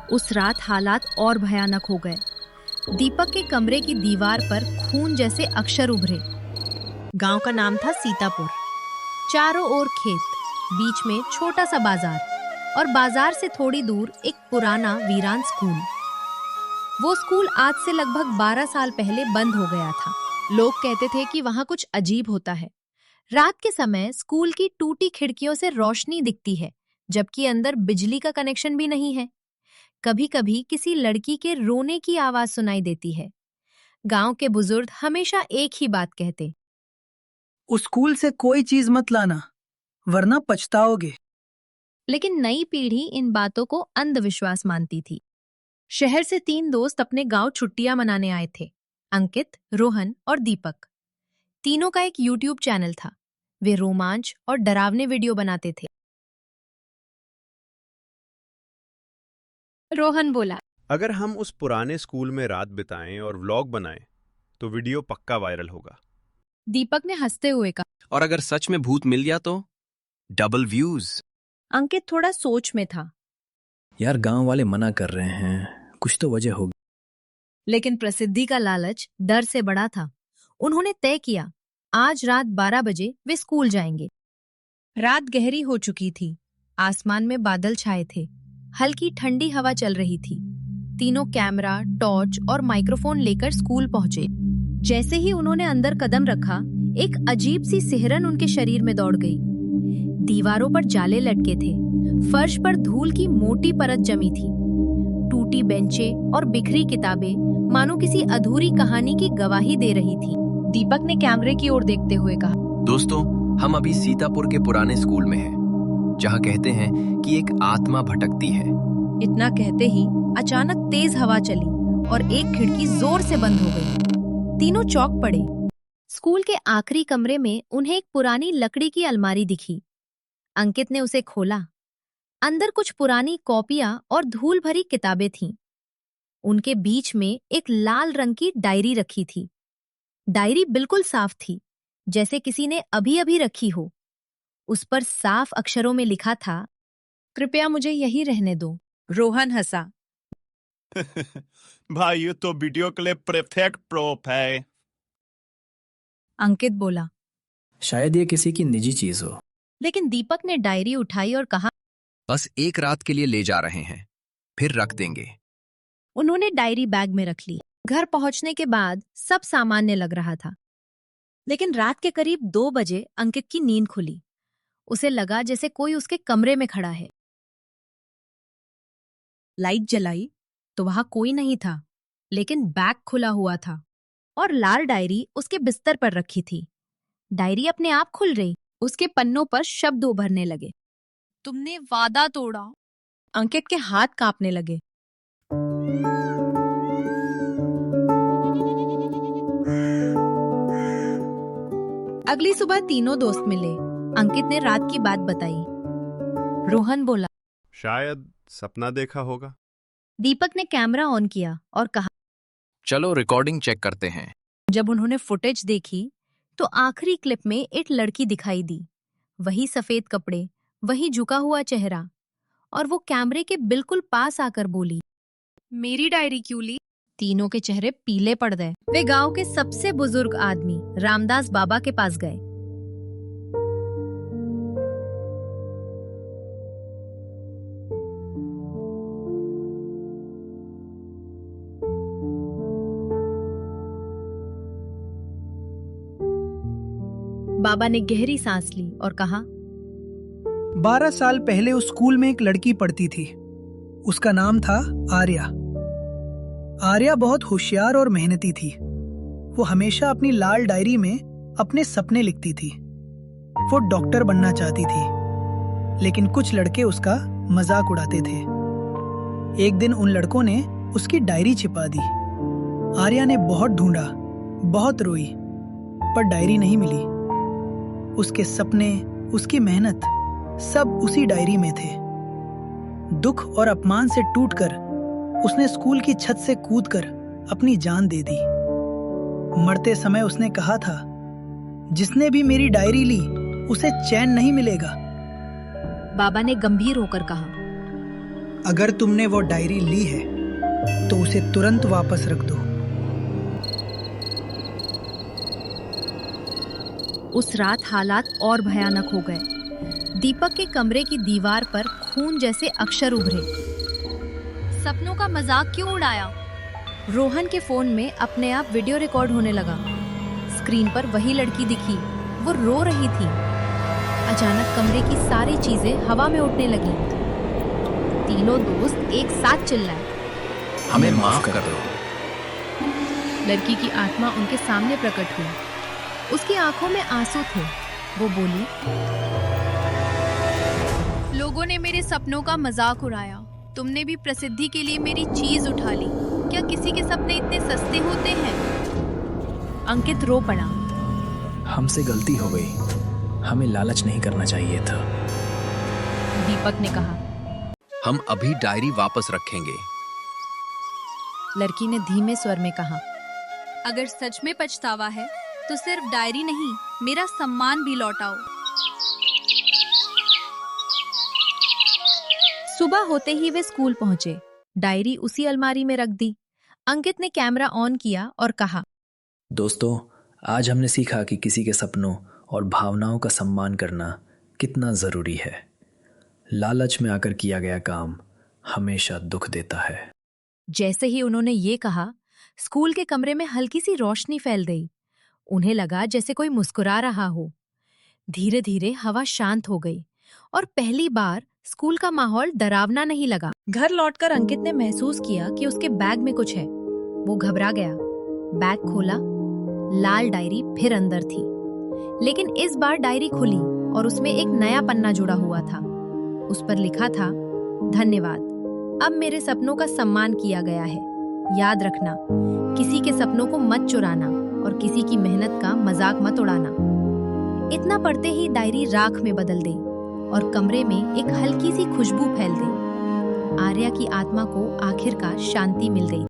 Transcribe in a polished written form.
उस रात हालात और भयानक हो गए। दीपक के कमरे की दीवार पर खून जैसे अक्षर उभरे। गांव का नाम था सीतापुर। चारों ओर खेत, बीच में छोटा सा बाजार और बाजार से थोड़ी दूर एक पुराना वीरान स्कूल। वो स्कूल आज से लगभग 12 साल पहले बंद हो गया था। लोग कहते थे कि वहां कुछ अजीब होता है। रात के समय स्कूल की टूटी खिड़कियों से रोशनी दिखती है, जबकि अंदर बिजली का कनेक्शन भी नहीं है। कभी कभी किसी लड़की के रोने की आवाज सुनाई देती है। गांव के बुजुर्ग हमेशा एक ही बात कहते, उस स्कूल से कोई चीज मत लाना, वरना पछताओगे। लेकिन नई पीढ़ी इन बातों को अंधविश्वास मानती थी। शहर से 3 दोस्त अपने गांव छुट्टियां मनाने आए थे, अंकित, रोहन और दीपक। तीनों का एक यूट्यूब चैनल था। वे रोमांच और डरावने वीडियो बनाते थे। रोहन बोला, अगर हम उस पुराने स्कूल में रात बिताएं और व्लॉग बनाएं, तो वीडियो पक्का वायरल होगा। दीपक ने हंसते हुए कहा। और अगर सच में भूत मिल गया तो डबल व्यूज। अंकित थोड़ा सोच में था, यार गांव वाले मना कर रहे हैं, कुछ तो वजह होगी। लेकिन प्रसिद्धि का लालच डर से बड़ा था। उन्होंने तय किया, आज रात 12 बजे वे स्कूल जाएंगे। रात गहरी हो चुकी थी। आसमान में बादल छाए थे। हल्की ठंडी हवा चल रही थी। तीनों कैमरा, टॉर्च और माइक्रोफोन लेकर स्कूल पहुंचे। जैसे ही उन्होंने अंदर कदम रखा, एक अजीब सी सिहरन उनके शरीर में दौड़ गई। दीवारों पर जाले लटके थे। फर्श पर धूल की मोटी परत जमी थी। टूटी बेंचें और बिखरी किताबें मानो किसी अधूरी कहानी की गवाही दे रही थी। दीपक ने कैमरे की ओर देखते हुए कहा, दोस्तों, हम अभी सीतापुर के पुराने स्कूल में हैं, जहां कहते हैं कि एक आत्मा भटकती है। इतना कहते ही अचानक तेज हवा चली और एक खिड़की जोर से बंद हो गई। तीनों चौंक पड़े। स्कूल के आखिरी कमरे में उन्हें एक पुरानी लकड़ी की अलमारी दिखी। अंकित ने उसे खोला। अंदर कुछ पुरानी कॉपियां और धूल भरी किताबें थीं। उनके बीच में एक लाल रंग की डायरी रखी थी। डायरी बिल्कुल साफ थी, जैसे किसी ने अभी अभी रखी हो। उस पर साफ अक्षरों में लिखा था, कृपया मुझे यही रहने दो। रोहन हंसा। भाई ये तो वीडियो के लिए परफेक्ट प्रूफ है। अंकित बोला, शायद ये किसी की निजी चीज हो। लेकिन दीपक ने डायरी उठाई और कहा, बस एक रात के लिए ले जा रहे हैं, फिर रख देंगे। उन्होंने डायरी बैग में रख ली। घर पहुंचने के बाद सब सामान्य लग रहा था। लेकिन रात के करीब 2 बजे अंकित की नींद खुली। उसे लगा जैसे कोई उसके कमरे में खड़ा है। लाइट जलाई तो वहां कोई नहीं था, लेकिन बैग खुला हुआ था और लाल डायरी उसके बिस्तर पर रखी थी। डायरी अपने आप खुल रही। उसके पन्नों पर शब्द उभरने लगे, तुमने वादा तोड़ा। अंकित के हाथ कांपने लगे। अगली सुबह तीनों दोस्त मिले। अंकित ने रात की बात बताई। रोहन बोला, शायद सपना देखा होगा। दीपक ने कैमरा ऑन किया और कहा, चलो रिकॉर्डिंग चेक करते हैं। जब उन्होंने फुटेज देखी तो आखिरी क्लिप में एक लड़की दिखाई दी। वही सफेद कपड़े, वही झुका हुआ चेहरा, और वो कैमरे के बिल्कुल पास आकर बोली, मेरी डायरी क्यों ली? तीनों के चेहरे पीले पड़ गए। वे गांव के सबसे बुजुर्ग आदमी रामदास बाबा के पास गए। बाबा ने गहरी सांस ली और कहा, 12 साल पहले उस स्कूल में एक लड़की पढ़ती थी। उसका नाम था आर्या। आर्या बहुत होशियार और मेहनती थी। वो हमेशा अपनी लाल डायरी में अपने सपने लिखती थी। वो डॉक्टर बनना चाहती थी, लेकिन कुछ लड़के उसका मजाक उड़ाते थे। एक दिन उन लड़कों ने उसकी डायरी छिपा दी। आर्या ने बहुत ढूंढा, बहुत रोई, पर डायरी नहीं मिली। उसके सपने, उसकी मेहनत सब उसी डायरी में थे। दुख और अपमान से टूटकर उसने स्कूल की छत से कूदकर अपनी जान दे दी। मरते समय उसने कहा था, जिसने भी मेरी डायरी ली उसे चैन नहीं मिलेगा। बाबा ने गंभीर होकर कहा, अगर तुमने वो डायरी ली है तो उसे तुरंत वापस रख दो। उस रात हालात और भयानक हो गए। दीपक के कमरे की दीवार पर खून जैसे अक्षर उभरे। सपनों का मजाक क्यों उड़ाया? रोहन के फोन में अपने आप वीडियो रिकॉर्ड होने लगा। स्क्रीन पर वही लड़की दिखी, वो रो रही थी। अचानक कमरे की सारी चीजें हवा में उड़ने लगी। तीनों दोस्त एक साथ चिल्लाए, हमें माफ कर दो। लड़की की आत्मा उनके सामने प्रकट हुई। उसकी आंखों में आंसू थे। वो बोली, लोगों ने मेरे सपनों का मजाक उड़ाया। तुमने भी प्रसिद्धि के लिए मेरी चीज उठा ली। क्या किसी के सपने इतने सस्ते होते हैं? अंकित रो पड़ा। हमसे गलती हो गई, हमें लालच नहीं करना चाहिए था। दीपक ने कहा। हम अभी डायरी वापस रखेंगे। लड़की ने धीमे स्वर में कहा, अगर सच में पछतावा है तो सिर्फ डायरी नहीं, मेरा सम्मान भी लौटाओ। सुबह होते ही वे स्कूल पहुंचे। डायरी उसी अलमारी में रख दी। अंकित ने कैमरा ऑन किया और कहा, दोस्तों, आज हमने सीखा कि किसी के सपनों और भावनाओं का सम्मान करना कितना ज़रूरी है। लालच में आकर किया गया काम हमेशा दुख देता है। जैसे ही उन्होंने ये कहा, स्कूल के कमरे में हल्की सी रोशनी फैल गई। उन्हें लगा जैसे कोई मुस्कुरा रहा हो। धीरे धीरे हवा शांत हो गई और पहली बार स्कूल का माहौल डरावना नहीं लगा। घर लौटकर अंकित ने महसूस किया कि उसके बैग में कुछ है। वो घबरा गया। बैग खोला, लाल डायरी फिर अंदर थी, लेकिन इस बार डायरी खुली और उसमें एक नया पन्ना जुड़ा हुआ था। उस पर लिखा था, धन्यवाद, अब मेरे सपनों का सम्मान किया गया है। याद रखना, किसी के सपनों को मत चुराना और किसी की मेहनत का मजाक मत उड़ाना। इतना पढ़ते ही डायरी राख में बदल गई और कमरे में एक हल्की सी खुशबू फैल गई। आर्या की आत्मा को आखिरकार शांति मिल गई।